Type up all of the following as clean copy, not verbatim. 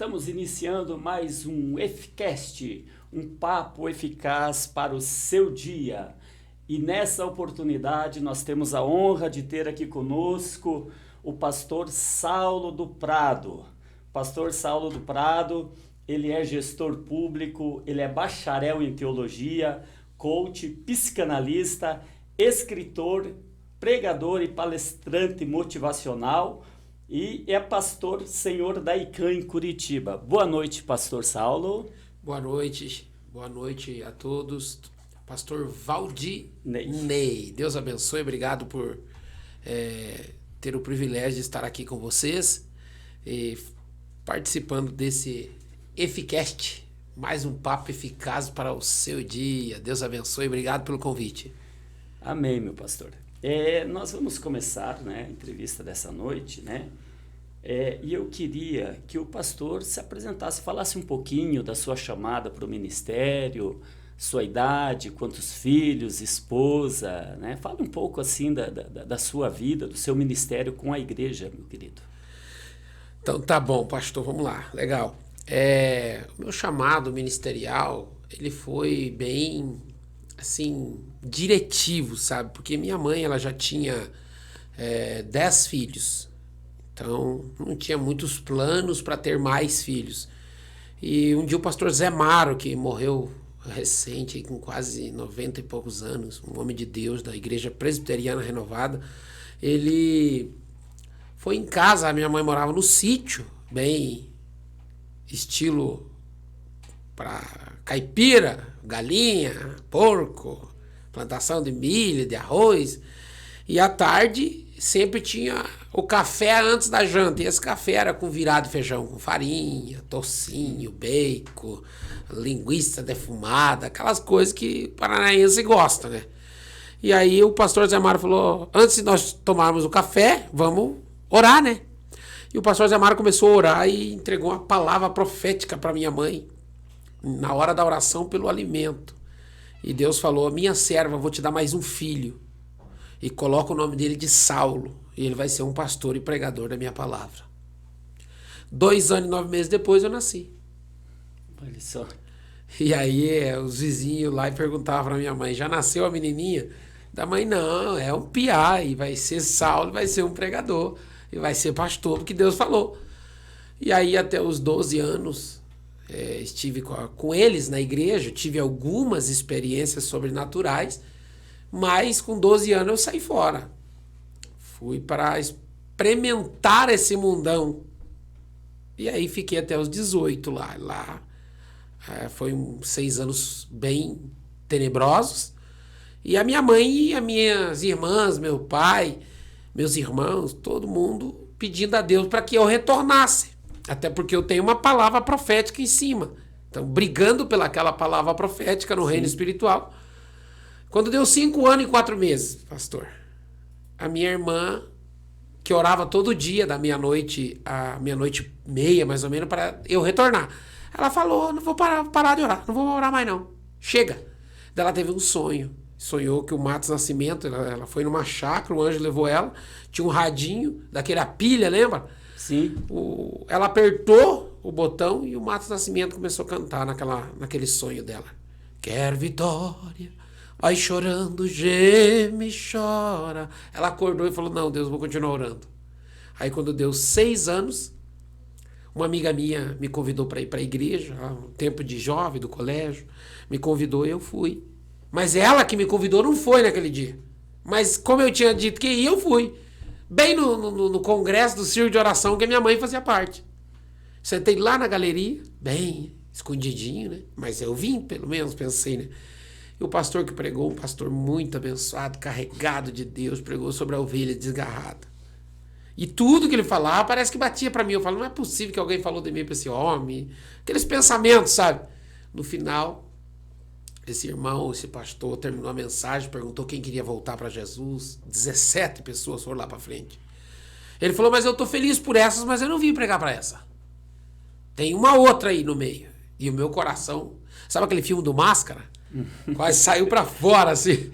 Estamos iniciando mais um EFCast, um papo eficaz para o seu dia. E nessa oportunidade nós temos a honra de ter aqui conosco o pastor Saulo do Prado. Pastor Saulo do Prado, ele é gestor público, ele é bacharel em teologia, coach, psicanalista, escritor, pregador e palestrante motivacional e é pastor senhor da ICAM em Curitiba. Boa noite, pastor Saulo. Boa noite a todos. Pastor Valdir Ney. Deus abençoe, obrigado por ter o privilégio de estar aqui com vocês e participando desse EFCast, mais um papo eficaz para o seu dia. Deus abençoe, obrigado pelo convite. Amém, meu pastor. Nós vamos começar, a entrevista dessa noite, e eu queria que o pastor se apresentasse, falasse um pouquinho da sua chamada para o ministério, sua idade, quantos filhos, esposa, Fale um pouco assim da sua vida, do seu ministério com a igreja, meu querido. Então tá bom, pastor, vamos lá, legal. O meu chamado ministerial, ele foi bem, assim, diretivo, sabe? Porque minha mãe, ela já tinha 10 filhos, então não tinha muitos planos para ter mais filhos. E um dia o pastor Zé Maro, que morreu recente, com quase 90 e poucos anos, um homem de Deus da Igreja Presbiteriana Renovada, ele foi em casa. A minha mãe morava no sítio, bem estilo para caipira, galinha, porco, plantação de milho, de arroz. E à tarde sempre tinha o café antes da janta. E esse café era com virado de feijão com farinha, tocinho, bacon, linguiça defumada, aquelas coisas que o paranaense gosta, E aí o pastor Zé Mário falou: antes de nós tomarmos o café, vamos orar, E o pastor Zé Mário começou a orar e entregou uma palavra profética para minha mãe, na hora da oração pelo alimento. E Deus falou: minha serva, vou te dar mais um filho. E coloca o nome dele de Saulo. E ele vai ser um pastor e pregador da minha palavra. 2 anos e 9 meses depois eu nasci. Olha só. E aí os vizinhos lá perguntavam para minha mãe: já nasceu a menininha? Da mãe: não, é um piá. E vai ser Saulo, vai ser um pregador. E vai ser pastor, porque Deus falou. E aí até os 12 anos... estive com eles na igreja, tive algumas experiências sobrenaturais, mas com 12 anos eu saí fora. Fui para experimentar esse mundão. E aí fiquei até os 18 lá. Foi 6 anos bem tenebrosos. E a minha mãe e as minhas irmãs, meu pai, meus irmãos, todo mundo pedindo a Deus para que eu retornasse. Até porque eu tenho uma palavra profética em cima. Então, brigando pelaquela palavra profética no reino espiritual. Quando deu 5 anos e 4 meses, pastor, a minha irmã, que orava todo dia, da meia-noite à meia-noite e meia, mais ou menos, para eu retornar, ela falou: não vou parar de orar, não vou orar mais não. Chega. Daí ela teve um sonho. Sonhou que o Matos Nascimento, ela foi numa chácara, o anjo levou ela, tinha um radinho, daquele a pilha, lembra? Sim. Ela apertou o botão e o Matos Nascimento começou a cantar naquele sonho dela. Quer vitória, vai chorando, geme e chora. Ela acordou e falou: não, Deus, eu vou continuar orando. Aí quando deu 6 anos, uma amiga minha me convidou para ir para a igreja, no tempo de jovem, do colégio, me convidou e eu fui. Mas ela que me convidou não foi naquele dia. Mas como eu tinha dito que ia, eu fui. Bem no congresso do Círculo de Oração, que a minha mãe fazia parte. Sentei lá na galeria, bem escondidinho, Mas eu vim, pelo menos, pensei, E o pastor que pregou, um pastor muito abençoado, carregado de Deus, pregou sobre a ovelha desgarrada. E tudo que ele falava parece que batia para mim. Eu falo: não é possível que alguém falou de mim para esse homem. Aqueles pensamentos, sabe? No final, esse irmão, esse pastor, terminou a mensagem, perguntou quem queria voltar para Jesus. 17 pessoas foram lá para frente. Ele falou: mas eu tô feliz por essas, mas eu não vim pregar para essa. Tem uma outra aí no meio. E o meu coração... Sabe aquele filme do Máscara? Quase saiu para fora, assim.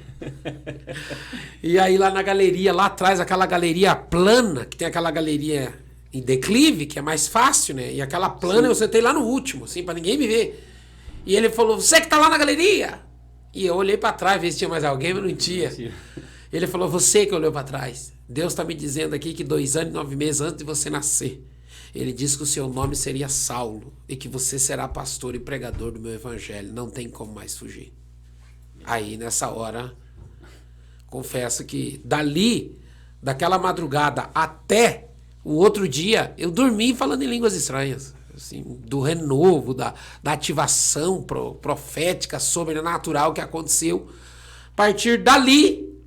E aí lá na galeria, lá atrás, aquela galeria plana, que tem aquela galeria em declive, que é mais fácil, né? E aquela plana eu sentei lá no último, assim, pra ninguém me ver. E ele falou, você que tá lá na galeria? E eu olhei pra trás, ver se tinha mais alguém, mas não tinha. Ele falou, você que olhou pra trás. Deus tá me dizendo aqui que 2 anos e 9 meses antes de você nascer, ele disse que o seu nome seria Saulo e que você será pastor e pregador do meu evangelho. Não tem como mais fugir. Aí, nessa hora, confesso que dali, daquela madrugada até o outro dia, eu dormi falando em línguas estranhas. Assim, do renovo, da ativação profética, sobrenatural que aconteceu. A partir dali,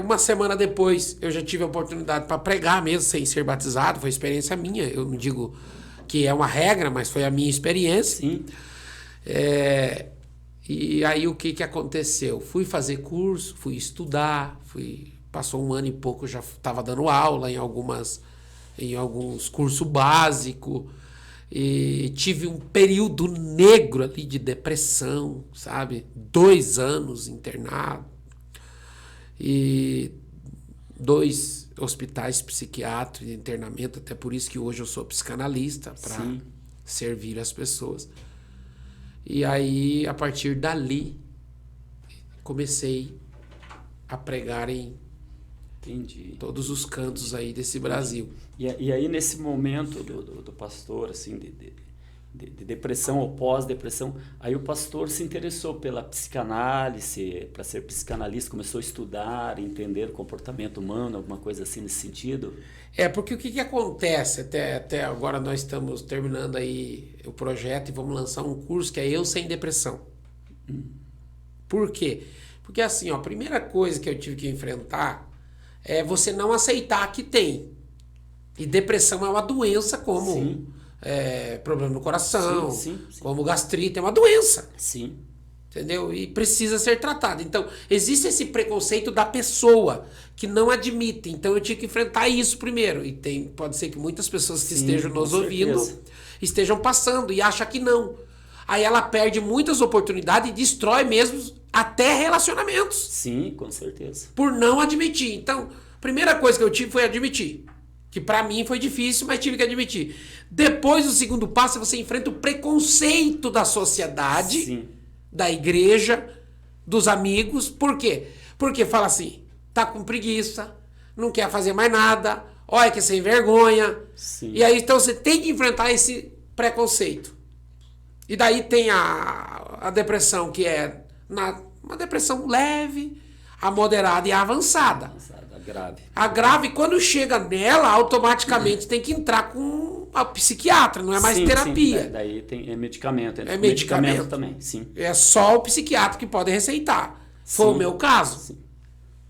uma semana depois, eu já tive a oportunidade para pregar mesmo, sem ser batizado. Foi experiência minha. Eu não digo que é uma regra, mas foi a minha experiência. Sim. E aí o que aconteceu? Fui fazer curso, fui estudar, passou 1 ano e pouco, eu já estava dando aula em alguns cursos básicos. E tive um período negro ali de depressão, sabe? 2 anos internado. E 2 hospitais psiquiátricos de internamento, até por isso que hoje eu sou psicanalista, para servir as pessoas. E aí, a partir dali, comecei a pregar em todos os cantos aí desse Brasil. E aí, nesse momento do pastor, assim, de depressão ou pós-depressão, aí o pastor se interessou pela psicanálise, para ser psicanalista, começou a estudar, entender o comportamento humano, alguma coisa assim nesse sentido? Porque o que acontece, até agora nós estamos terminando aí o projeto e vamos lançar um curso que é Eu Sem Depressão. Por quê? Porque assim, a primeira coisa que eu tive que enfrentar é você não aceitar que tem. E depressão é uma doença como problema no coração, como gastrite, é uma doença. Sim. Entendeu? E precisa ser tratada. Então, existe esse preconceito da pessoa que não admite. Então, eu tinha que enfrentar isso primeiro. E pode ser que muitas pessoas que estejam nos ouvindo estejam passando e acham que não. Aí ela perde muitas oportunidades e destrói mesmo até relacionamentos. Sim, com certeza. Por não admitir. Então, a primeira coisa que eu tive foi admitir. Que pra mim foi difícil, mas tive que admitir. Depois, o segundo passo é você enfrenta o preconceito da sociedade, da igreja, dos amigos. Por quê? Porque fala assim, tá com preguiça, não quer fazer mais nada, olha que sem vergonha. E aí, então, você tem que enfrentar esse preconceito. E daí tem a depressão, que é uma depressão leve, a moderada e a avançada. A grave, quando chega nela, automaticamente tem que entrar com a psiquiatra, não é mais terapia. Sim. Daí tem medicamento. É medicamento também, sim. É só o psiquiatra que pode receitar. Foi o meu caso.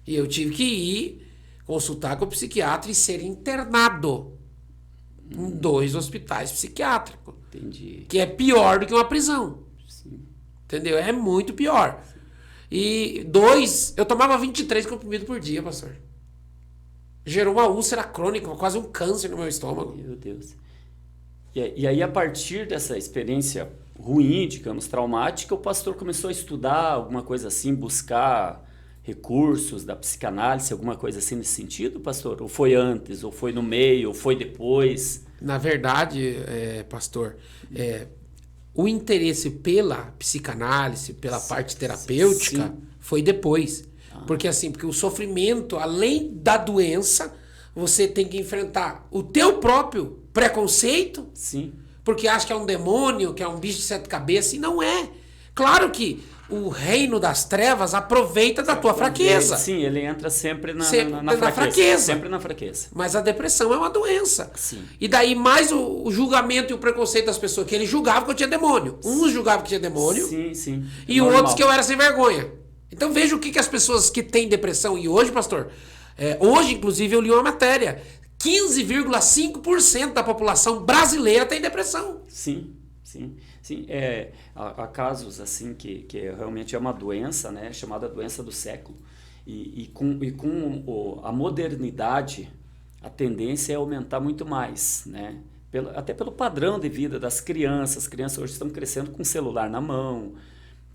E eu tive que ir consultar com o psiquiatra e ser internado em 2 hospitais psiquiátricos. Entendi. Que é pior do que uma prisão. Entendeu? É muito pior. E 2, eu tomava 23 comprimidos por dia, pastor. Gerou uma úlcera crônica, quase um câncer no meu estômago. Meu Deus. E aí, a partir dessa experiência ruim, digamos, traumática, o pastor começou a estudar alguma coisa assim, buscar recursos da psicanálise, alguma coisa assim nesse sentido, pastor? Ou foi antes, ou foi no meio, ou foi depois? Na verdade, pastor, o interesse pela psicanálise, pela parte terapêutica, foi depois. Porque o sofrimento, além da doença, você tem que enfrentar o teu próprio preconceito, porque acha que é um demônio, que é um bicho de 7 cabeças, e não é. Claro que o reino das trevas aproveita da tua fraqueza. Sim, ele entra sempre na fraqueza. Sempre na fraqueza. Mas a depressão é uma doença. E daí mais o julgamento e o preconceito das pessoas, que ele julgava que eu tinha demônio. Uns julgavam que tinha demônio. E outros que eu era sem vergonha. Então veja o que as pessoas que têm depressão, e hoje, pastor, hoje inclusive eu li uma matéria, 15,5% da população brasileira tem depressão. Sim. Há casos assim que realmente é uma doença, né, chamada doença do século. E com a modernidade, a tendência é aumentar muito mais, né? Até pelo padrão de vida das crianças. As crianças hoje estão crescendo com o celular na mão,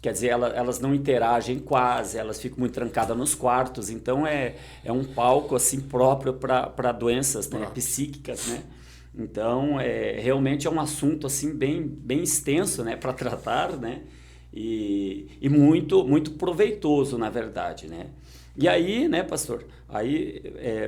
Quer dizer, elas não interagem quase, elas ficam muito trancadas nos quartos. Então, é um palco assim próprio para doenças, né, psíquicas, né? Então, realmente é um assunto assim bem extenso, né, para tratar, né? E muito, muito proveitoso, na verdade, né? E aí, né, pastor, aí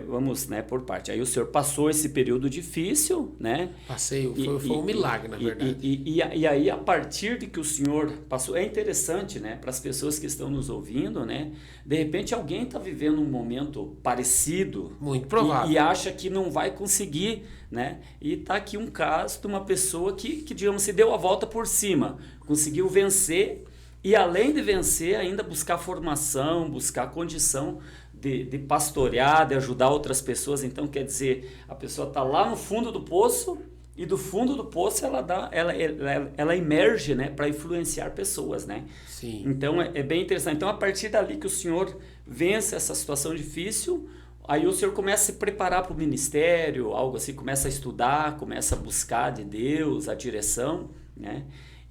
vamos, né, por parte. Aí o senhor passou esse período difícil, né? Passei, foi um milagre, na verdade. E aí, a partir de que o senhor passou, é interessante, né, para as pessoas que estão nos ouvindo, né? De repente alguém está vivendo um momento parecido. Muito provável. E acha que não vai conseguir, né? E está aqui um caso de uma pessoa que, digamos, se deu a volta por cima, conseguiu vencer. E além de vencer, ainda buscar formação, buscar condição de pastorear, de ajudar outras pessoas. Então, quer dizer, a pessoa está lá no fundo do poço e do fundo do poço ela emerge, né, para influenciar pessoas, né? Sim. Então, é bem interessante. Então, a partir dali que o senhor vence essa situação difícil, aí o senhor começa a se preparar para o ministério, algo assim, começa a estudar, começa a buscar de Deus a direção, né?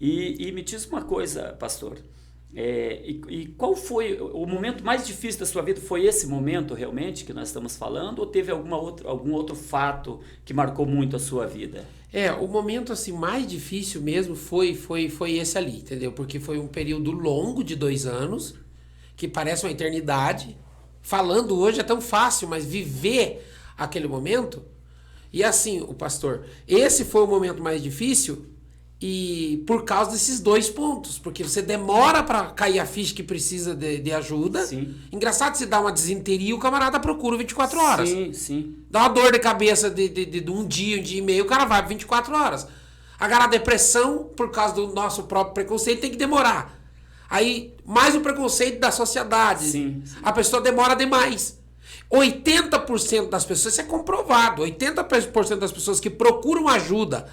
E me diz uma coisa, pastor, e qual foi o momento mais difícil da sua vida? Foi esse momento realmente que nós estamos falando, ou teve algum outro fato que marcou muito a sua vida? O momento assim mais difícil mesmo foi esse ali, entendeu? Porque foi um período longo de 2 anos, que parece uma eternidade. Falando hoje é tão fácil, mas viver aquele momento... E assim, o pastor, esse foi o momento mais difícil... E por causa desses 2 pontos, porque você demora para cair a ficha que precisa de ajuda. Sim. Engraçado, você dá uma desinteria e o camarada procura 24 horas. Sim, sim. Dá uma dor de cabeça de um dia e meio, o cara vai 24 horas. Agora a depressão, por causa do nosso próprio preconceito, tem que demorar. Aí, mais o preconceito da sociedade. Sim. A pessoa demora demais. 80% das pessoas, isso é comprovado, 80% das pessoas que procuram ajuda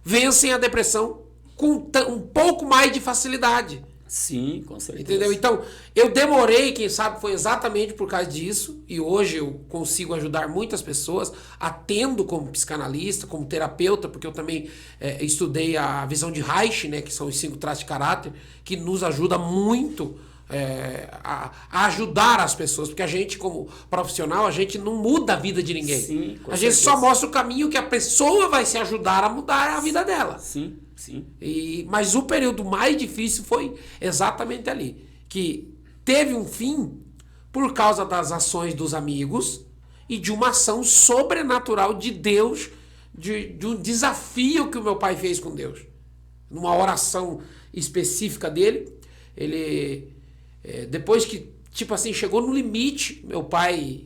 vencem a depressão com um pouco mais de facilidade. Sim, com certeza. Entendeu? Então, eu demorei, quem sabe foi exatamente por causa disso, e hoje eu consigo ajudar muitas pessoas, atendo como psicanalista, como terapeuta, porque eu também estudei a visão de Reich, né, que são os 5 traços de caráter, que nos ajuda muito a ajudar as pessoas, porque a gente, como profissional, a gente não muda a vida de ninguém. Sim, com a gente certeza. só mostra o caminho que a pessoa vai se ajudar a mudar a vida dela. Sim, sim. Mas o período mais difícil foi exatamente ali, que teve um fim por causa das ações dos amigos e de uma ação sobrenatural de Deus, de um desafio que o meu pai fez com Deus. Numa oração específica dele, ele... depois que, tipo assim, chegou no limite, meu pai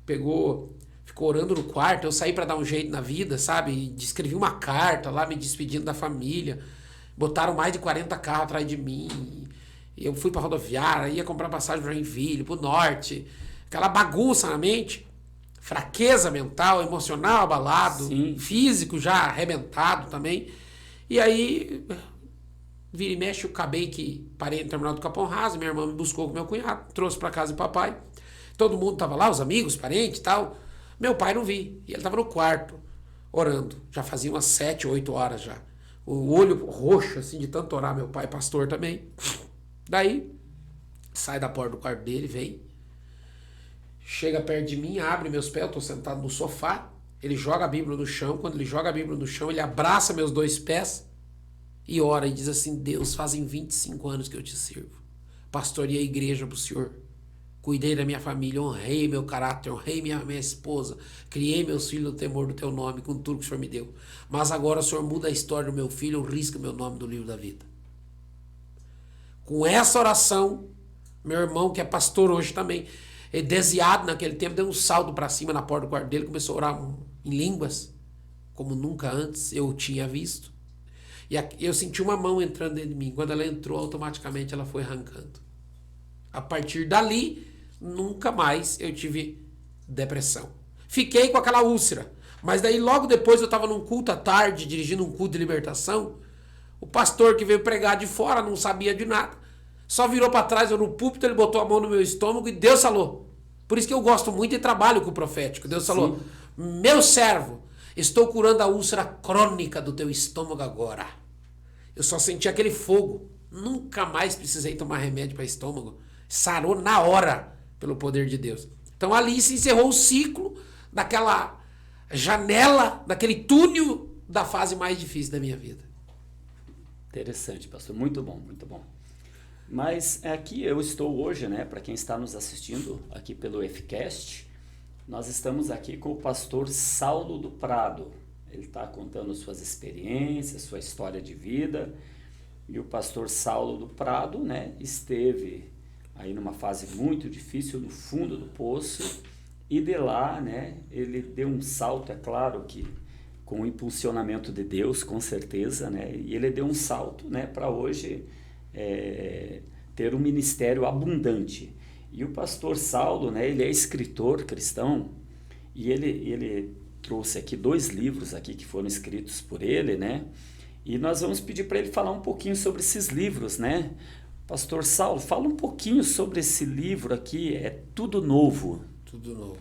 ficou orando no quarto, eu saí pra dar um jeito na vida, sabe? Escrevi uma carta lá, me despedindo da família. Botaram mais de 40 carros atrás de mim. Eu fui pra rodoviária, ia comprar passagem pra Joinville, pro norte. Aquela bagunça na mente. Fraqueza mental, emocional abalado. Sim. Físico já arrebentado também. E aí... vira e mexe, eu acabei que parei no terminal do Capão Raso, minha irmã me buscou com meu cunhado, trouxe pra casa do papai. Todo mundo tava lá, os amigos, parentes e tal. Meu pai não vi, e ele tava no quarto, orando. Já fazia umas 7, 8 horas já. O olho roxo, assim, de tanto orar, meu pai, pastor também. Daí, sai da porta do quarto dele, vem. Chega perto de mim, abre meus pés, eu tô sentado no sofá. Ele joga a Bíblia no chão, quando ele joga a Bíblia no chão, ele abraça meus 2 pés. E ora e diz assim: Deus, fazem 25 anos que eu te sirvo. Pastorei a igreja pro Senhor. Cuidei da minha família, honrei meu caráter, honrei minha esposa. Criei meus filhos no temor do teu nome, com tudo que o Senhor me deu. Mas agora o Senhor muda a história do meu filho, risca meu nome do livro da vida. Com essa oração, meu irmão, que é pastor hoje também, desviado naquele tempo, deu um salto para cima na porta do quarto dele, começou a orar em línguas, como nunca antes eu tinha visto. E eu senti uma mão entrando dentro de mim. Quando ela entrou, automaticamente ela foi arrancando. A partir dali, nunca mais eu tive depressão. Fiquei com aquela úlcera. Mas daí, logo depois, eu estava num culto à tarde, dirigindo um culto de libertação. O pastor que veio pregar de fora não sabia de nada. Só virou para trás, eu no púlpito, ele botou a mão no meu estômago e Deus falou. Por isso que eu gosto muito e trabalho com o profético. Deus falou: meu servo, estou curando a úlcera crônica do teu estômago agora. Eu só senti aquele fogo. Nunca mais precisei tomar remédio para estômago. Sarou na hora pelo poder de Deus. Então ali se encerrou o ciclo daquela janela, daquele túnel da fase mais difícil da minha vida. Interessante, pastor. Muito bom, muito bom. Mas aqui eu estou hoje, né, para quem está nos assistindo aqui pelo Fcast, nós estamos aqui com o pastor Saulo do Prado. Ele está contando suas experiências, sua história de vida. E o pastor Saulo do Prado, né, esteve aí numa fase muito difícil, no fundo do poço. E de lá, né, ele deu um salto, é claro que com o impulsionamento de Deus, com certeza, né, e ele deu um salto, né, para hoje ter um ministério abundante. E o pastor Saulo, né, ele é escritor cristão, e ele trouxe aqui 2 livros aqui que foram escritos por ele, né, e nós vamos pedir para ele falar um pouquinho sobre esses livros, né. Pastor Saulo, fala um pouquinho sobre esse livro aqui, é Tudo Novo. Tudo novo.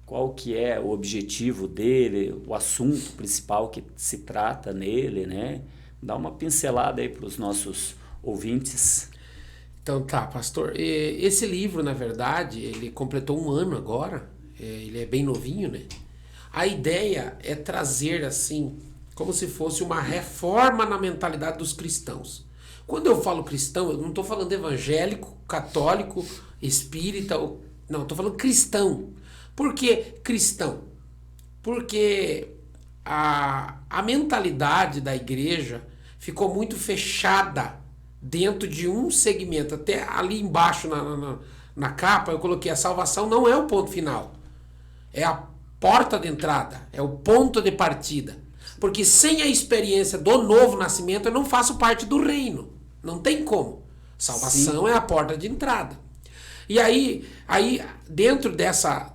Qual que é o objetivo dele, o assunto principal que se trata nele, né? Dá uma pincelada aí para os nossos ouvintes. Então tá, pastor. Esse livro, na verdade, ele completou 1 ano agora. Ele é bem novinho, né? A ideia é trazer, assim, como se fosse uma reforma na mentalidade dos cristãos. Quando eu falo cristão, eu não estou falando evangélico, católico, espírita, não, estou falando cristão. Por que cristão? Porque a mentalidade da igreja ficou muito fechada dentro de um segmento. Até ali embaixo na capa eu coloquei: a salvação não é o ponto final, é a porta de entrada, é o ponto de partida. Porque sem a experiência do novo nascimento eu não faço parte do reino. Não tem como. Salvação Sim. é a porta de entrada. E aí dentro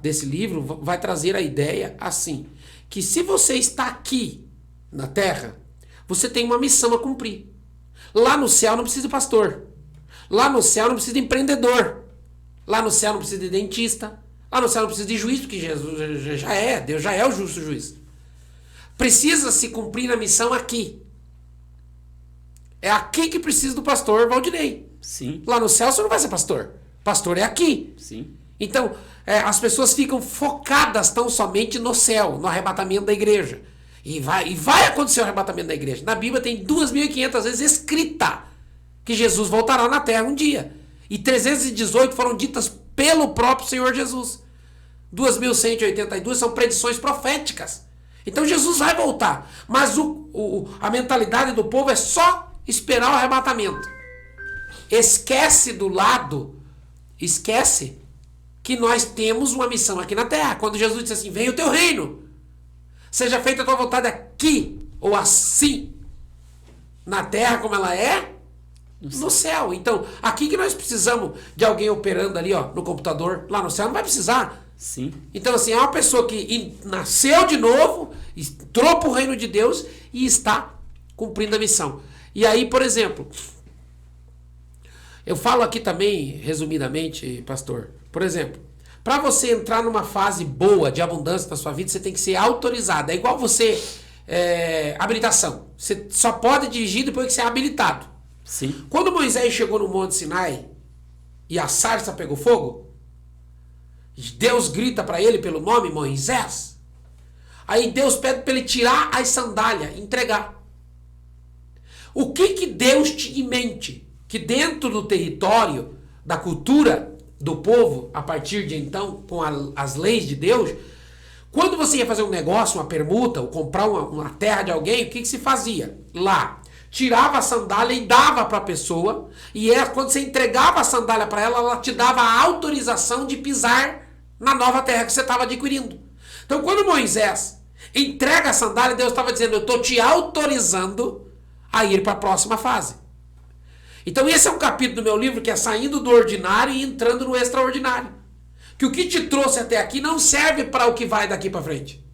desse livro vai trazer a ideia assim, que se você está aqui na terra, você tem uma missão a cumprir. Lá no céu não precisa de pastor. Lá no céu não precisa de empreendedor. Lá no céu não precisa de dentista. Lá no céu não precisa de juiz, porque Jesus Deus já é o justo juiz. Precisa se cumprir a missão aqui. É aqui que precisa do pastor Valdinei. Sim. Lá no céu você não vai ser pastor. Pastor é aqui. Sim. Então, as pessoas ficam focadas tão somente no céu, no arrebatamento da igreja. E vai acontecer o arrebatamento da igreja. Na Bíblia tem 2.500 vezes escrita que Jesus voltará na terra um dia. E 318 foram ditas pelo próprio Senhor Jesus. 2.182 são predições proféticas. Então Jesus vai voltar. Mas a mentalidade do povo é só esperar o arrebatamento. Esquece que nós temos uma missão aqui na terra. Quando Jesus disse assim: venha o teu reino, seja feita a tua vontade aqui ou assim, na terra como ela é no céu. Então, aqui que nós precisamos de alguém operando ali, ó, no computador. Lá no céu não vai precisar. Sim. Então, assim, é uma pessoa que nasceu de novo, entrou para o reino de Deus e está cumprindo a missão. E aí, por exemplo, eu falo aqui também, resumidamente, pastor, por exemplo, para você entrar numa fase boa de abundância na sua vida, você tem que ser autorizado. É igual você, habilitação. Você só pode dirigir depois que você é habilitado. Sim. Quando Moisés chegou no Monte Sinai e a sarça pegou fogo, Deus grita para ele pelo nome Moisés. Aí Deus pede para ele tirar as sandálias e entregar. O que Deus tinha em mente? Que dentro do território, da cultura do povo, a partir de então, com as leis de Deus, quando você ia fazer um negócio, uma permuta, ou comprar uma terra de alguém, o que se fazia? Lá, tirava a sandália e dava para a pessoa, e quando você entregava a sandália para ela, ela te dava a autorização de pisar na nova terra que você estava adquirindo. Então, quando Moisés entrega a sandália, Deus estava dizendo: eu estou te autorizando a ir para a próxima fase. Então esse é um capítulo do meu livro que é saindo do ordinário e entrando no extraordinário. Que o que te trouxe até aqui não serve para o que vai daqui para frente.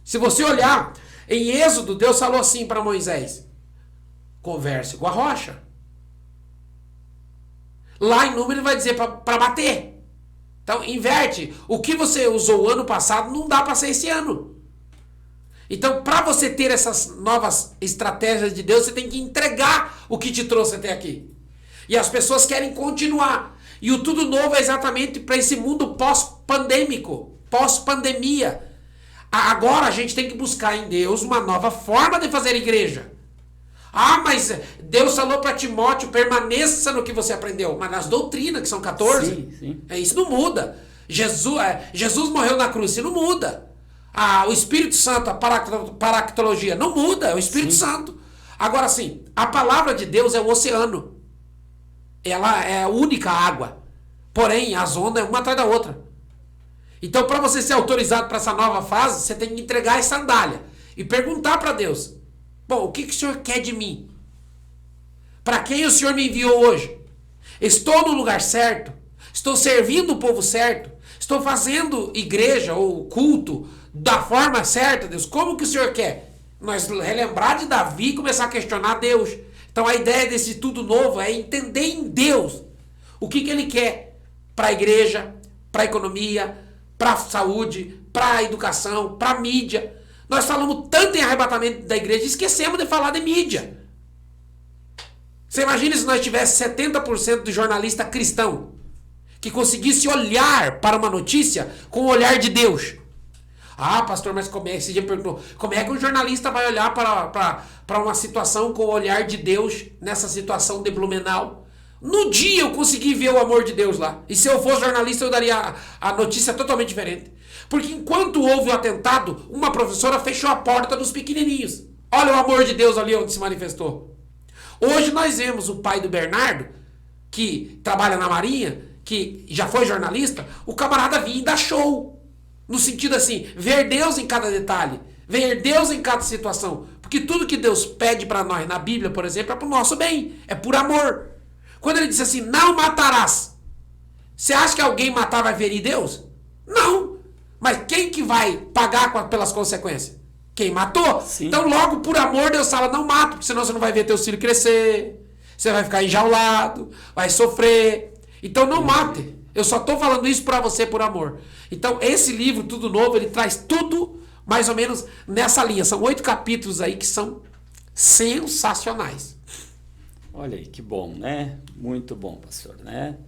Se você olhar, em Êxodo, Deus falou assim para Moisés: converse com a rocha. Lá em Número ele vai dizer para bater. Então inverte. O que você usou o ano passado não dá para ser esse ano. Então, para você ter essas novas estratégias de Deus, você tem que entregar o que te trouxe até aqui. E as pessoas querem continuar. E o tudo novo é exatamente para esse mundo pós-pandêmico, pós-pandemia. Agora a gente tem que buscar em Deus uma nova forma de fazer igreja. Ah, mas Deus falou para Timóteo, permaneça no que você aprendeu. Mas nas doutrinas, que são 14, Sim. Isso não muda. Jesus morreu na cruz, isso não muda. O Espírito Santo, a paractologia, não muda, é o Espírito Santo. Agora sim, a palavra de Deus é o oceano. Ela é a única água. Porém, as ondas é uma atrás da outra. Então, para você ser autorizado para essa nova fase, você tem que entregar a sandália e perguntar para Deus: bom, o que o Senhor quer de mim? Para quem o Senhor me enviou hoje? Estou no lugar certo? Estou servindo o povo certo? Estou fazendo igreja ou culto da forma certa, Deus? Como que o Senhor quer? Nós relembrar de Davi e começar a questionar Deus. Então a ideia desse tudo novo é entender em Deus o que ele quer para a igreja, para a economia, para a saúde, para a educação, para a mídia. Nós falamos tanto em arrebatamento da igreja e esquecemos de falar de mídia. Você imagina se nós tivéssemos 70% de jornalista cristão que conseguisse olhar para uma notícia com o olhar de Deus. Ah, pastor, mas como é? Esse dia perguntou, como é que um jornalista vai olhar para uma situação com o olhar de Deus nessa situação de Blumenau? No dia eu consegui ver o amor de Deus lá. E se eu fosse jornalista, eu daria a notícia totalmente diferente. Porque enquanto houve o atentado, uma professora fechou a porta dos pequenininhos. Olha o amor de Deus ali onde se manifestou. Hoje nós vemos o pai do Bernardo, que trabalha na Marinha, que já foi jornalista, o camarada vinha e dá show. No sentido assim, ver Deus em cada detalhe, ver Deus em cada situação. Porque tudo que Deus pede para nós na Bíblia, por exemplo, é para o nosso bem, é por amor. Quando ele diz assim, não matarás, você acha que alguém matar vai ferir Deus? Não. Mas quem que vai pagar pelas consequências? Quem matou? Sim. Então logo por amor Deus fala, não mata, porque senão você não vai ver teu filho crescer, você vai ficar enjaulado, vai sofrer. Então não mate. Eu só estou falando isso para você por amor. Então esse livro, Tudo Novo, ele traz tudo mais ou menos nessa linha. São 8 capítulos aí que são sensacionais. Olha aí, que bom, né? Muito bom, pastor, né?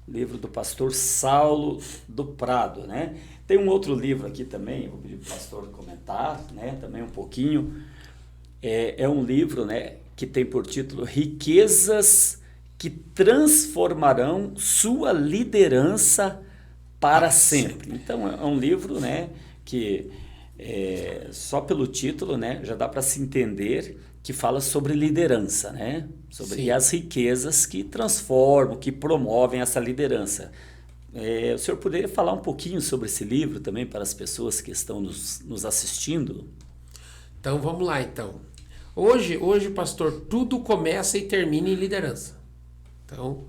Livro do pastor Saulo do Prado, né? Tem um outro livro aqui também, vou pedir para o pastor comentar, né? Também um pouquinho. É um livro, né, que tem por título Riquezas que transformarão sua liderança para sempre. Então é um livro, né, que só pelo título, né, já dá para se entender que fala sobre liderança, né, sobre as riquezas que transformam, que promovem essa liderança. O senhor poderia falar um pouquinho sobre esse livro também para as pessoas que estão nos assistindo? Então vamos lá então. Hoje, pastor, tudo começa e termina em liderança. Então,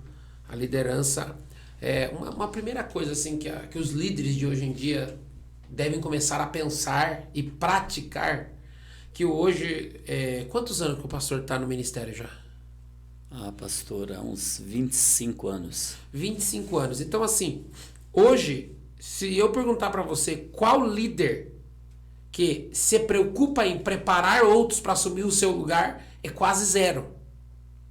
a liderança é uma primeira coisa assim que os líderes de hoje em dia devem começar a pensar e praticar, que hoje, quantos anos que o pastor está no ministério já? Pastor, há uns 25 anos. 25 anos. Então, assim, hoje, se eu perguntar para você qual líder que se preocupa em preparar outros para assumir o seu lugar, é quase zero.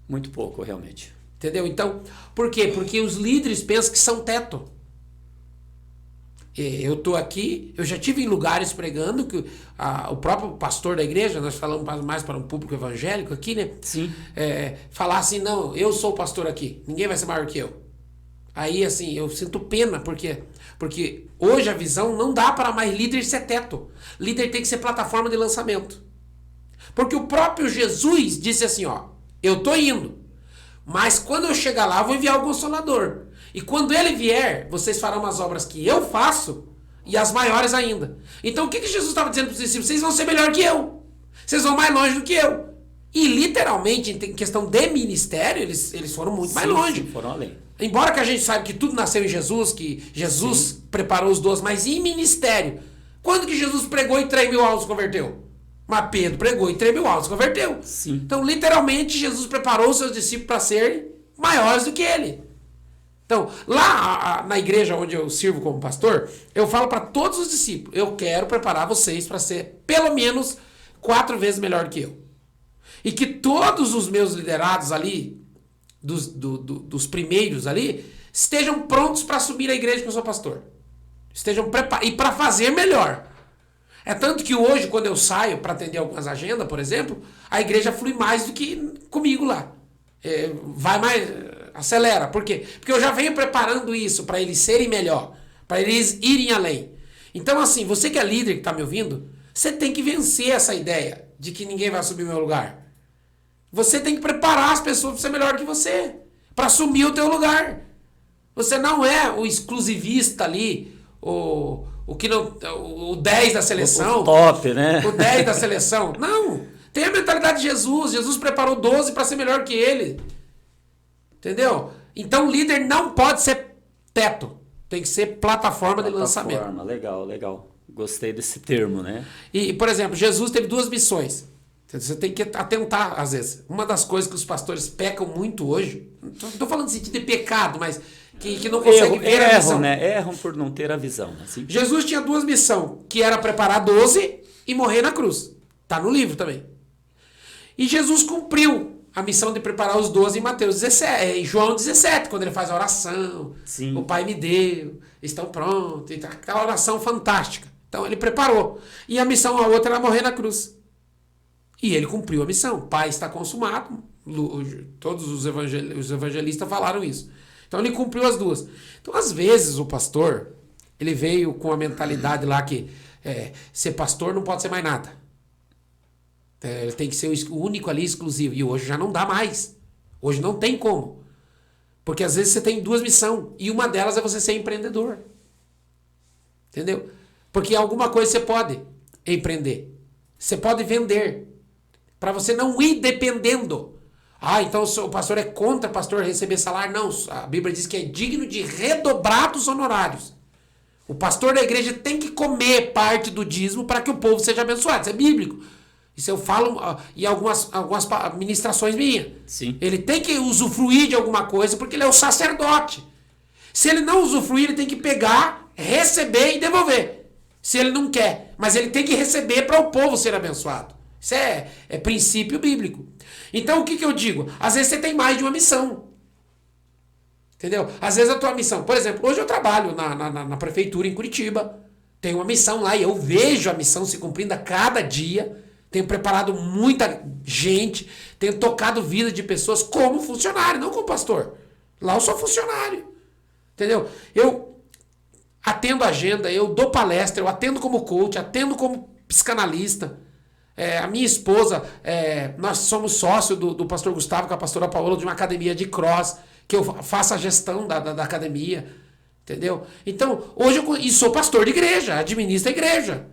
Muito pouco, realmente. Entendeu? Então, por quê? Porque os líderes pensam que são teto. Eu estou aqui, eu já tive em lugares pregando que o próprio pastor da igreja, nós falamos mais para um público evangélico aqui, né? Sim. Falar assim, não, eu sou o pastor aqui, ninguém vai ser maior que eu. Aí, assim, eu sinto pena, porque hoje a visão não dá para mais líder ser teto. Líder tem que ser plataforma de lançamento. Porque o próprio Jesus disse assim, ó, eu estou indo, mas quando eu chegar lá, eu vou enviar o Consolador. E quando ele vier, vocês farão as obras que eu faço e as maiores ainda. Então o que Jesus estava dizendo para os discípulos? Vocês vão ser melhor que eu. Vocês vão mais longe do que eu. E literalmente, em questão de ministério, eles foram muito mais longe. Sim, foram além. Embora que a gente saiba que tudo nasceu em Jesus, que Jesus preparou os 12, mas em ministério, quando que Jesus pregou e 3 mil almas converteu? Mas Pedro pregou e 3 mil almas converteu. Sim. Então, literalmente, Jesus preparou os seus discípulos para serem maiores do que ele. Então, lá na igreja onde eu sirvo como pastor, eu falo para todos os discípulos, eu quero preparar vocês para ser pelo menos 4 vezes melhor que eu. E que todos os meus liderados ali, dos primeiros ali, estejam prontos para assumir a igreja que eu sou pastor. Estejam preparados. E para fazer melhor. É tanto que hoje, quando eu saio para atender algumas agendas, por exemplo, a igreja flui mais do que comigo lá. Vai mais, acelera. Por quê? Porque eu já venho preparando isso para eles serem melhor, para eles irem além. Então, assim, você que é líder que está me ouvindo, você tem que vencer essa ideia de que ninguém vai assumir meu lugar. Você tem que preparar as pessoas para ser melhor que você, para assumir o teu lugar. Você não é o exclusivista ali, o que não, o 10 da seleção. O top, né? O 10 da seleção. Não. Tem a mentalidade de Jesus. Jesus preparou 12 para ser melhor que ele. Entendeu? Então o líder não pode ser teto. Tem que ser plataforma de lançamento. Legal, legal. Gostei desse termo, né? E, por exemplo, Jesus teve 2 missões. Você tem que atentar, às vezes. Uma das coisas que os pastores pecam muito hoje, não estou falando de sentido de pecado, mas que não conseguem ver a missão. Né? Erram por não ter a visão. Assim. Jesus tinha 2 missões, que era preparar 12 e morrer na cruz. Está no livro também. E Jesus cumpriu a missão de preparar os 12 em Mateus 17, em João 17, quando ele faz a oração. Sim. O Pai me deu, estão prontos. Aquela oração fantástica. Então ele preparou. E a missão, a outra, era morrer na cruz. E ele cumpriu a missão. O Pai está consumado. Todos os evangelistas falaram isso. Então ele cumpriu as 2. Então, às vezes, o pastor, ele veio com a mentalidade lá que ser pastor não pode ser mais nada. Ele tem que ser o único ali, exclusivo. E hoje já não dá mais. Hoje não tem como. Porque às vezes você tem 2 missões. E uma delas é você ser empreendedor. Entendeu? Porque alguma coisa você pode empreender. Você pode vender. Para você não ir dependendo. Então o pastor é contra o pastor receber salário? Não, a Bíblia diz que é digno de redobrados honorários. O pastor da igreja tem que comer parte do dízimo para que o povo seja abençoado. Isso é bíblico. Isso eu falo em algumas ministrações minhas. Sim. Ele tem que usufruir de alguma coisa porque ele é o sacerdote. Se ele não usufruir, ele tem que pegar, receber e devolver. Se ele não quer. Mas ele tem que receber para o povo ser abençoado. Isso é princípio bíblico. Então o que eu digo? Às vezes você tem mais de uma missão. Entendeu? Às vezes a tua missão... Por exemplo, hoje eu trabalho na prefeitura em Curitiba. Tenho uma missão lá e eu vejo a missão se cumprindo a cada dia. Tenho preparado muita gente. Tenho tocado vida de pessoas como funcionário, não como pastor. Lá eu sou funcionário. Entendeu? Eu atendo agenda, eu dou palestra, eu atendo como coach, atendo como psicanalista. A minha esposa, nós somos sócios do pastor Gustavo, com a pastora Paola, de uma academia de cross, que eu faço a gestão da academia, entendeu? Então, hoje eu sou pastor de igreja, administro a igreja,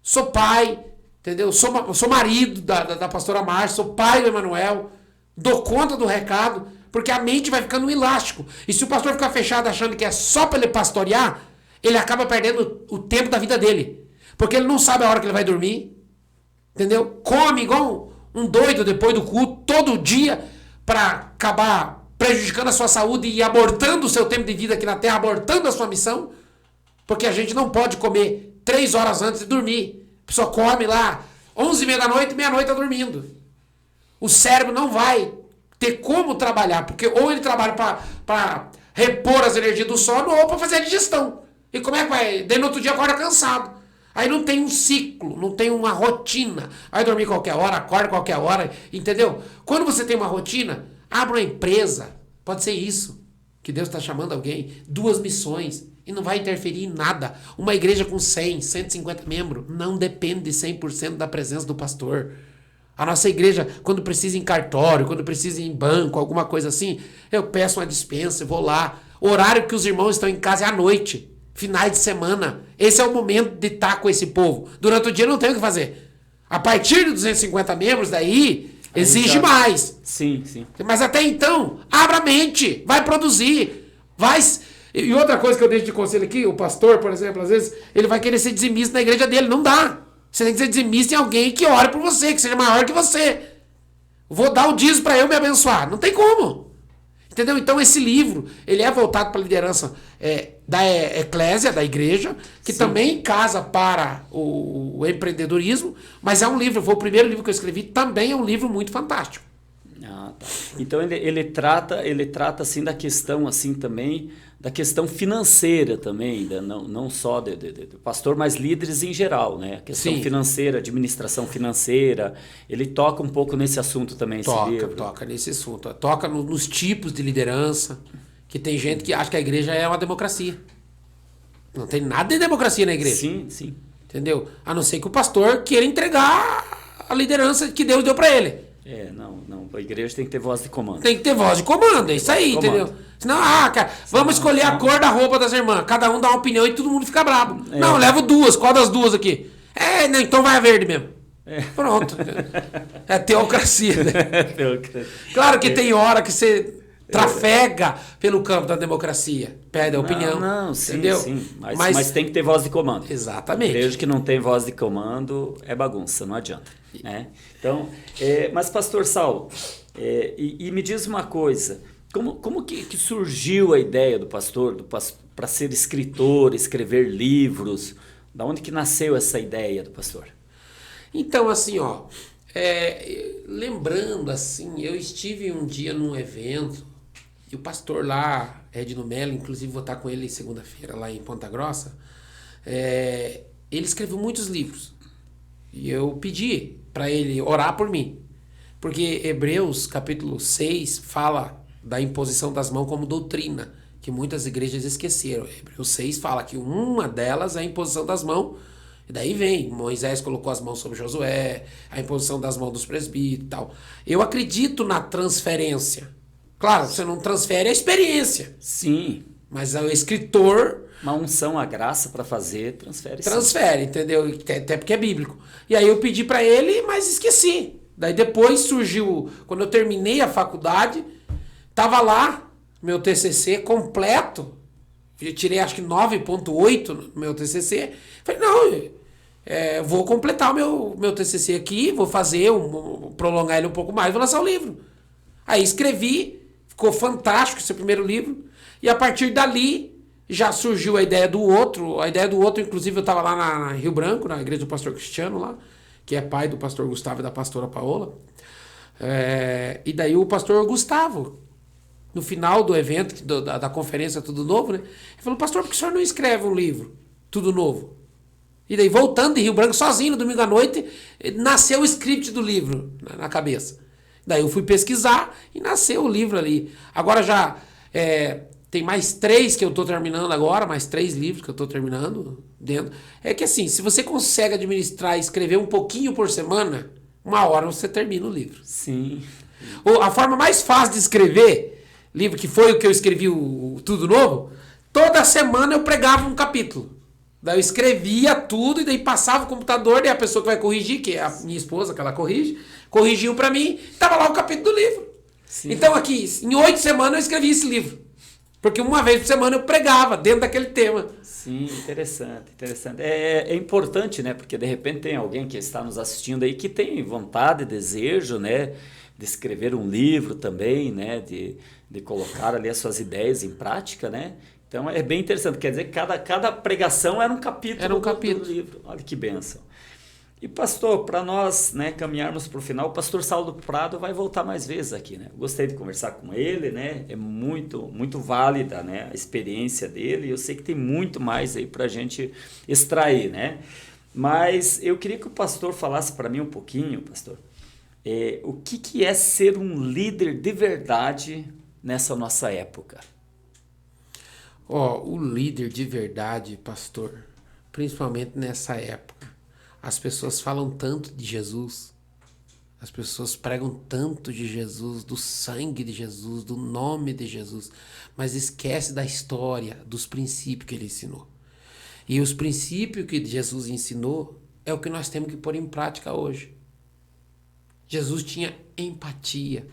sou pai, entendeu? Sou marido da pastora Márcia, sou pai do Emanuel, dou conta do recado, porque a mente vai ficando um elástico. E se o pastor ficar fechado achando que é só para ele pastorear, ele acaba perdendo o tempo da vida dele, porque ele não sabe a hora que ele vai dormir. Entendeu? Come igual um doido depois do culto, todo dia, para acabar prejudicando a sua saúde e abortando o seu tempo de vida aqui na Terra, abortando a sua missão, porque a gente não pode comer 3 horas antes de dormir. A pessoa come lá 11h30 da noite, meia-noite tá dormindo. O cérebro não vai ter como trabalhar, porque ou ele trabalha para repor as energias do sono ou para fazer a digestão. E como é que vai? Daí no outro dia acorda cansado. Aí não tem um ciclo, não tem uma rotina. Vai dormir qualquer hora, acorda qualquer hora, entendeu? Quando você tem uma rotina, abre uma empresa. Pode ser isso, que Deus está chamando alguém. 2 missões e não vai interferir em nada. Uma igreja com 100, 150 membros não depende de 100% da presença do pastor. A nossa igreja, quando precisa em cartório, quando precisa em banco, alguma coisa assim, eu peço uma dispensa, vou lá. O horário que os irmãos estão em casa é à noite. Finais de semana. Esse é o momento de estar com esse povo. Durante o dia não tem o que fazer. A partir de 250 membros, daí, exige mais. Sim, sim. Mas até então, abra a mente. Vai produzir. Vai... E outra coisa que eu deixo de conselho aqui, o pastor, por exemplo, às vezes, ele vai querer ser dizimista na igreja dele. Não dá. Você tem que ser dizimista em alguém que ore por você, que seja maior que você. Vou dar o dízimo para eu me abençoar. Não tem como. Entendeu? Então esse livro, ele é voltado para a liderança da eclésia, da igreja, que também casa para o empreendedorismo, mas é um livro, foi o primeiro livro que eu escrevi, também é um livro muito fantástico. Ah, tá. Então ele trata assim da questão assim também, da questão financeira também, não só do pastor, mas líderes em geral, né? A questão financeira, administração financeira, ele toca um pouco nesse assunto também, esse livro. Toca nesse assunto, toca nos tipos de liderança, que tem gente que acha que a igreja é uma democracia. Não tem nada de democracia na igreja. Sim. Entendeu? A não ser que o pastor queira entregar a liderança que Deus deu para ele. Não. A igreja tem que ter voz de comando. Tem que ter voz de comando, é isso aí, entendeu? Senão, cara, vamos escolher a cor da roupa das irmãs. Cada um dá uma opinião e todo mundo fica bravo. Não, eu levo duas. Qual das duas aqui? Não, então vai a verde mesmo. Pronto. É teocracia, né? Claro que tem hora que você trafega pelo campo da democracia. Pede a opinião. Não, entendeu? Sim. Mas tem que ter voz de comando. Exatamente. Igreja que não tem voz de comando é bagunça, não adianta. Né? Então, mas pastor Saulo, e me diz uma coisa, como que surgiu a ideia do pastor para ser escritor, escrever livros? Da onde que nasceu essa ideia do pastor? Então, assim, lembrando assim, eu estive um dia num evento e o pastor lá, Edno Mello, inclusive vou estar com ele segunda-feira lá em Ponta Grossa, ele escreveu muitos livros. E eu pedi para ele orar por mim. Porque Hebreus capítulo 6 fala da imposição das mãos como doutrina, que muitas igrejas esqueceram. Hebreus 6 fala que uma delas é a imposição das mãos. E daí vem, Moisés colocou as mãos sobre Josué, a imposição das mãos dos presbíteros e tal. Eu acredito na transferência. Claro, você não transfere a experiência. Sim. Mas o escritor... Uma unção, a graça para fazer, transfere. Transfere, entendeu? Até porque é bíblico. E aí eu pedi para ele, mas esqueci. Daí depois surgiu, quando eu terminei a faculdade, tava lá, meu TCC completo. Eu tirei acho que 9.8 no meu TCC. Falei, não, vou completar o meu TCC aqui, vou fazer, prolongar ele um pouco mais, vou lançar o livro. Aí escrevi, ficou fantástico esse primeiro livro. E a partir dali... já surgiu a ideia do outro. A ideia do outro, inclusive, eu estava lá na Rio Branco, na igreja do pastor Cristiano lá, que é pai do pastor Gustavo e da pastora Paola. E daí o pastor Gustavo, no final do evento, da conferência Tudo Novo, né? Ele falou, pastor, por que o senhor não escreve um livro, Tudo Novo? E daí, voltando de Rio Branco, sozinho, no domingo à noite, nasceu o script do livro na cabeça. Daí eu fui pesquisar e nasceu o livro ali. Agora já... tem mais 3 que eu estou terminando agora, mais 3 livros que eu estou terminando dentro. É que assim, se você consegue administrar e escrever um pouquinho por semana, 1 hora você termina o livro. Sim. A forma mais fácil de escrever livro, que foi o que eu escrevi, o Tudo Novo, toda semana eu pregava um capítulo. Daí eu escrevia tudo e daí passava o computador, e a pessoa que vai corrigir, que é a minha esposa, que ela corrigiu para mim, estava lá o capítulo do livro. Sim. Então aqui, em 8 semanas eu escrevi esse livro. Porque uma vez por semana eu pregava dentro daquele tema. Sim, interessante. É importante, né? Porque de repente tem alguém que está nos assistindo aí que tem vontade, desejo, né? De escrever um livro também, né? De colocar ali as suas ideias em prática, né? Então é bem interessante. Quer dizer que cada pregação era um capítulo, do livro. Olha que bênção. E pastor, para nós, né, caminharmos para o final, o pastor Saulo Prado vai voltar mais vezes aqui, né? Gostei de conversar com ele, né? É muito válida, né, a experiência dele, e eu sei que tem muito mais aí para a gente extrair, né? Mas eu queria que o pastor falasse para mim um pouquinho, pastor, o que é ser um líder de verdade nessa nossa época? O líder de verdade, pastor, principalmente nessa época, as pessoas falam tanto de Jesus, as pessoas pregam tanto de Jesus, do sangue de Jesus, do nome de Jesus, mas esquece da história, dos princípios que ele ensinou. E os princípios que Jesus ensinou é o que nós temos que pôr em prática hoje. Jesus tinha empatia.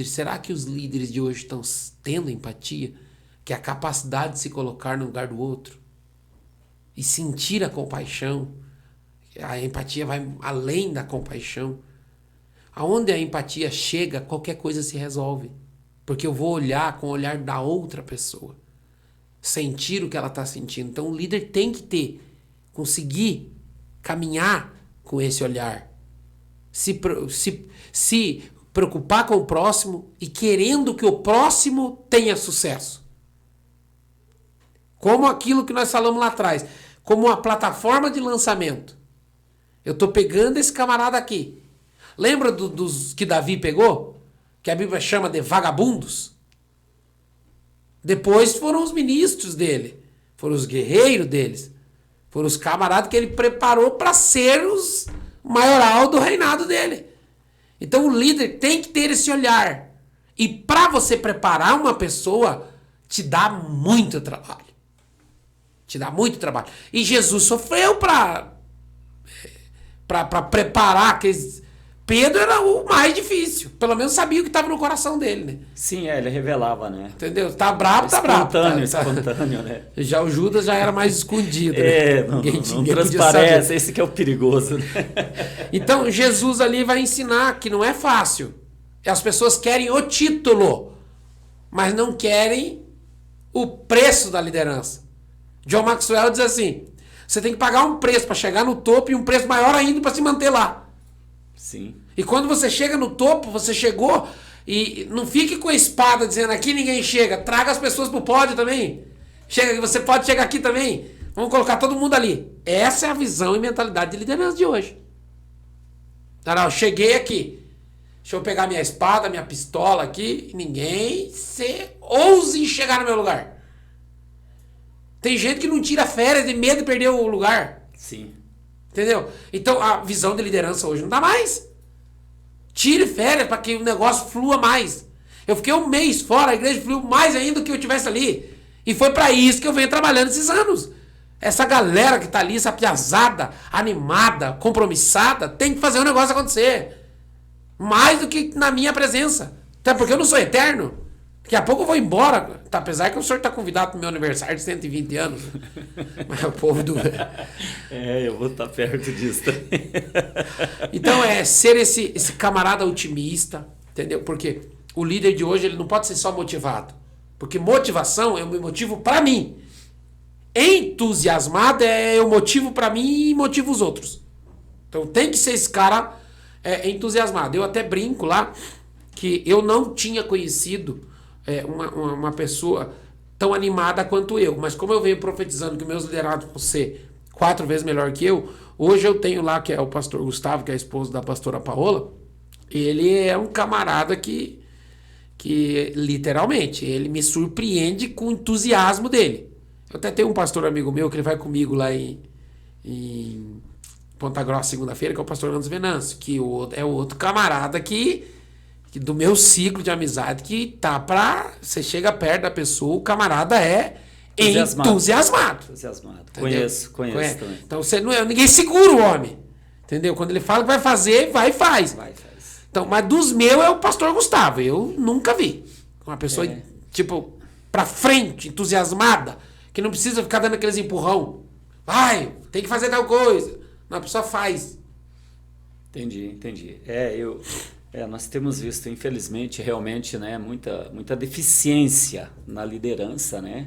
Será que os líderes de hoje estão tendo empatia? Que é a capacidade de se colocar no lugar do outro e sentir a compaixão. A empatia vai além da compaixão. Aonde a empatia chega, qualquer coisa se resolve. Porque eu vou olhar com o olhar da outra pessoa. Sentir o que ela está sentindo. Então o líder tem que conseguir caminhar com esse olhar. Se preocupar com o próximo e querendo que o próximo tenha sucesso. Como aquilo que nós falamos lá atrás. Como uma plataforma de lançamento. Eu estou pegando esse camarada aqui. Lembra dos que Davi pegou? Que a Bíblia chama de vagabundos? Depois foram os ministros dele. Foram os guerreiros deles. Foram os camaradas que ele preparou para ser os maioral do reinado dele. Então o líder tem que ter esse olhar. E para você preparar uma pessoa, te dá muito trabalho. Te dá muito trabalho. E Jesus sofreu para preparar aqueles... Pedro era o mais difícil. Pelo menos sabia o que estava no coração dele, né? Sim, ele revelava, né? Entendeu? Tá bravo, tá bravo. Espontâneo, né? Já o Judas já era mais escondido. Não transparece. Esse que é o perigoso, né? Então, Jesus ali vai ensinar que não é fácil. As pessoas querem o título, mas não querem o preço da liderança. John Maxwell diz assim, você tem que pagar um preço para chegar no topo e um preço maior ainda para se manter lá. Sim. E quando você chega no topo, você chegou e não fique com a espada dizendo aqui ninguém chega. Traga as pessoas pro pódio também. Chega, você pode chegar aqui também. Vamos colocar todo mundo ali. Essa é a visão e mentalidade de liderança de hoje. Não, eu cheguei aqui. Deixa eu pegar minha espada, minha pistola aqui. E ninguém ouse chegar no meu lugar. Tem gente que não tira férias de medo de perder o lugar. Sim. Entendeu? Então a visão de liderança hoje não dá mais. Tire férias para que o negócio flua mais. Eu fiquei um mês fora, a igreja fluiu mais ainda do que eu tivesse ali. E foi para isso que eu venho trabalhando esses anos. Essa galera que tá ali, essa piazada, animada, compromissada, tem que fazer o negócio acontecer. Mais do que na minha presença. Até porque eu não sou eterno. Daqui a pouco eu vou embora. Tá, apesar que o senhor está convidado para o meu aniversário de 120 anos. Mas o povo do... eu vou estar perto disso também. Então ser esse camarada otimista, entendeu? Porque o líder de hoje ele não pode ser só motivado. Porque motivação é um motivo para mim. Entusiasmado é o motivo para mim e motiva os outros. Então tem que ser esse cara entusiasmado. Eu até brinco lá que eu não tinha conhecido uma pessoa tão animada quanto eu. Mas como eu venho profetizando que meus liderados vão ser 4 vezes melhor que eu, hoje eu tenho lá, que é o pastor Gustavo, que é esposo da pastora Paola, ele é um camarada que literalmente, ele me surpreende com o entusiasmo dele. Eu até tenho um pastor amigo meu que ele vai comigo lá em Ponta Grossa segunda-feira, que é o pastor Leandro Venâncio, que é o outro camarada que do meu ciclo de amizade, que tá pra... Você chega perto da pessoa, o camarada é entusiasmado. Conheço também. Então ninguém segura o homem. Entendeu? Quando ele fala que vai fazer, vai e faz. Então, mas dos meus é o pastor Gustavo. Eu nunca vi. Uma pessoa, tipo, pra frente, entusiasmada, que não precisa ficar dando aqueles empurrão. Vai, tem que fazer tal coisa. Não, a pessoa faz. Entendi. Nós temos visto, infelizmente, realmente, né, muita deficiência na liderança, né?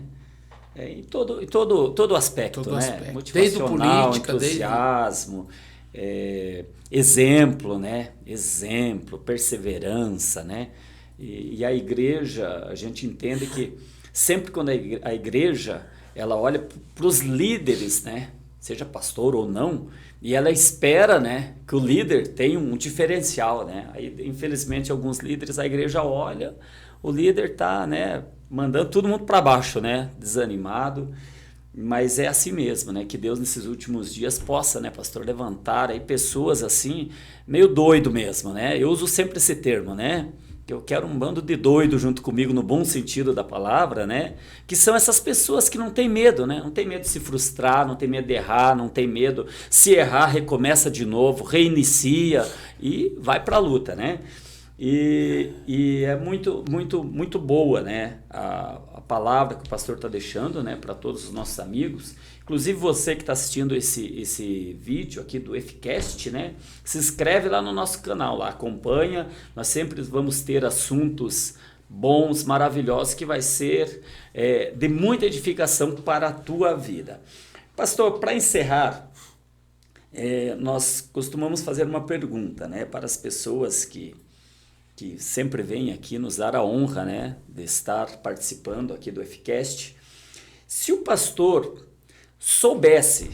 Em todo aspecto, né? Aspecto. Motivacional, desde política, entusiasmo, exemplo, né? Exemplo, perseverança, né? E a igreja, a gente entende que sempre quando a igreja ela olha para os líderes, né? Seja pastor ou não, e ela espera, né, que o líder tenha um diferencial, né? Aí, infelizmente, alguns líderes, a igreja olha, o líder tá, né, mandando todo mundo para baixo, né, desanimado, mas é assim mesmo, né, que Deus nesses últimos dias possa, né, pastor, levantar aí pessoas assim, meio doido mesmo, né? Eu uso sempre esse termo, né? Que eu quero um bando de doido junto comigo no bom sentido da palavra, né? Que são essas pessoas que não têm medo, né? Não tem medo de se frustrar, não tem medo de errar, não tem medo, se errar, recomeça de novo, reinicia e vai para a luta, né? E é muito boa, né? A palavra que o pastor está deixando, né, para todos os nossos amigos. Inclusive você que está assistindo esse vídeo aqui do Fcast, né, se inscreve lá no nosso canal, lá, acompanha. Nós sempre vamos ter assuntos bons, maravilhosos, que vai ser de muita edificação para a tua vida. Pastor, para encerrar, nós costumamos fazer uma pergunta, né, para as pessoas que sempre vêm aqui nos dar a honra, né, de estar participando aqui do Fcast. Se o pastor soubesse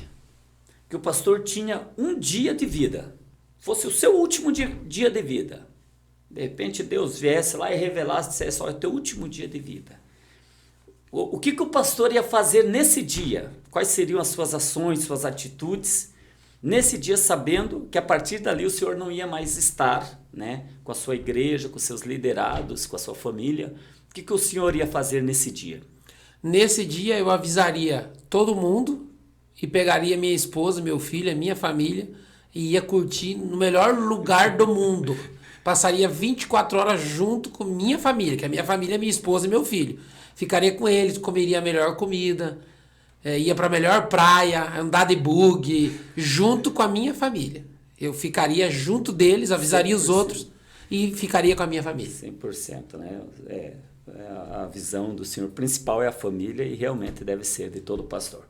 que o pastor tinha um dia de vida, fosse o seu último dia de vida, de repente Deus viesse lá e revelasse, dissesse, olha, é o teu último dia de vida. O que o pastor ia fazer nesse dia? Quais seriam as suas ações, suas atitudes? Nesse dia, sabendo que a partir dali o senhor não ia mais estar, né, com a sua igreja, com seus liderados, com a sua família, o que o senhor ia fazer nesse dia? Nesse dia eu avisaria todo mundo e pegaria minha esposa, meu filho, a minha família e ia curtir no melhor lugar do mundo. Passaria 24 horas junto com minha família, que a minha família é minha esposa e meu filho. Ficaria com eles, comeria a melhor comida, ia para a melhor praia, andar de bug, junto com a minha família. Eu ficaria junto deles, avisaria 100%. Os outros e ficaria com a minha família. 100%, né? A visão do Senhor principal é a família e realmente deve ser de todo pastor.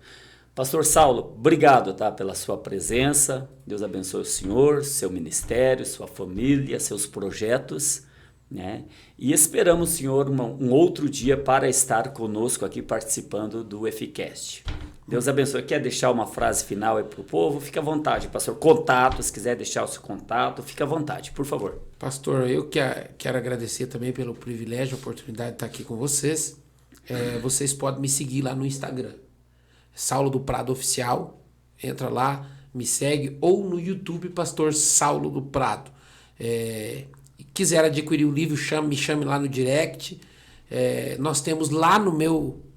Pastor Saulo, obrigado, tá, pela sua presença. Deus abençoe o senhor, seu ministério, sua família, seus projetos, né? E esperamos, Senhor, um outro dia para estar conosco aqui participando do Fcast. Deus abençoe. Quer deixar uma frase final aí para o povo? Fica à vontade, pastor. Contato, se quiser deixar o seu contato, fica à vontade, por favor. Pastor, eu quero agradecer também pelo privilégio, a oportunidade de estar aqui com vocês. Vocês podem me seguir lá no Instagram, Saulo do Prado Oficial. Entra lá, me segue, ou no YouTube, Pastor Saulo do Prado. Quiser adquirir o livro, me chame lá no direct. Nós temos lá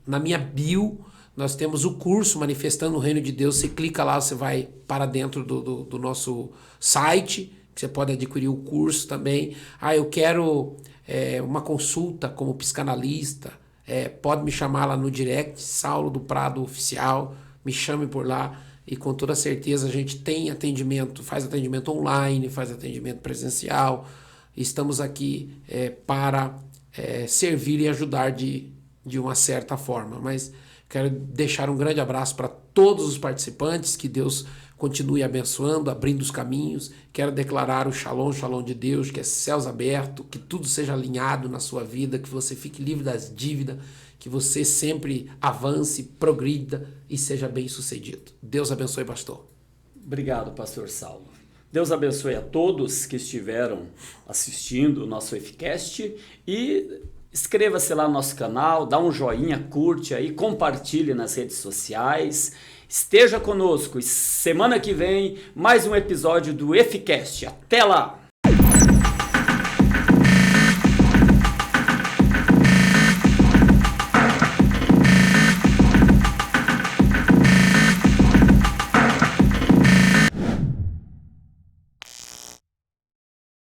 na minha bio, nós temos o curso Manifestando o Reino de Deus. Você clica lá, você vai para dentro do nosso site, que você pode adquirir o curso também. Eu quero uma consulta como psicanalista, pode me chamar lá no direct, Saulo do Prado Oficial, me chame por lá. E com toda certeza a gente tem atendimento, faz atendimento online, faz atendimento presencial. Estamos aqui para servir e ajudar de uma certa forma. Mas quero deixar um grande abraço para todos os participantes, que Deus continue abençoando, abrindo os caminhos. Quero declarar o shalom de Deus, que é céus abertos, que tudo seja alinhado na sua vida, que você fique livre das dívidas, que você sempre avance, progrida e seja bem sucedido. Deus abençoe, pastor. Obrigado, pastor Saulo. Deus abençoe a todos que estiveram assistindo o nosso Fcast e inscreva-se lá no nosso canal, dá um joinha, curte aí, compartilhe nas redes sociais, esteja conosco e semana que vem mais um episódio do Fcast. Até lá!